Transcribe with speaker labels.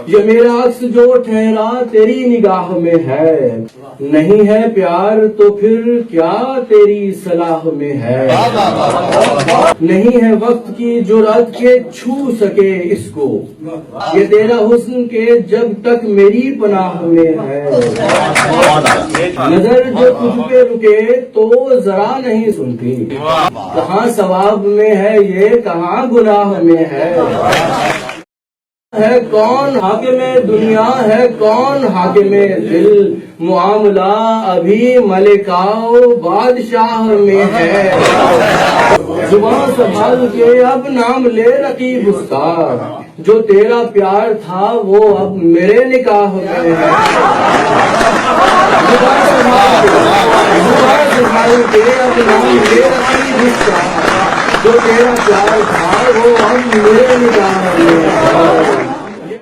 Speaker 1: یہ میرا عکس جو ٹھہرا تیری نگاہ میں ہے، نہیں ہے پیار تو پھر کیا تیری صلاح میں ہے، نہیں ہے وقت کی جرأت کے چھو سکے اس کو، یہ تیرا حسن کے جب تک میری پناہ میں ہے، نظر جو تجھ پہ رکے تو ذرا نہیں سنتی، کہاں ثواب میں ہے یہ کہاں گناہ میں ہے کون حاکم دنیا ہے کون حاکم دل، معاملہ ابھی ملکاؤ بادشاہ میں ہے، زبان سنبھال کے اب نام لے رقیب اس کا، جو تیرا پیار تھا وہ اب میرے نکاح میں ہے، زبان سنبھال کے اب نام لے رقیب اس کا، جو تیرا پیار تھا وہ اب میرے نکاح میں ہے۔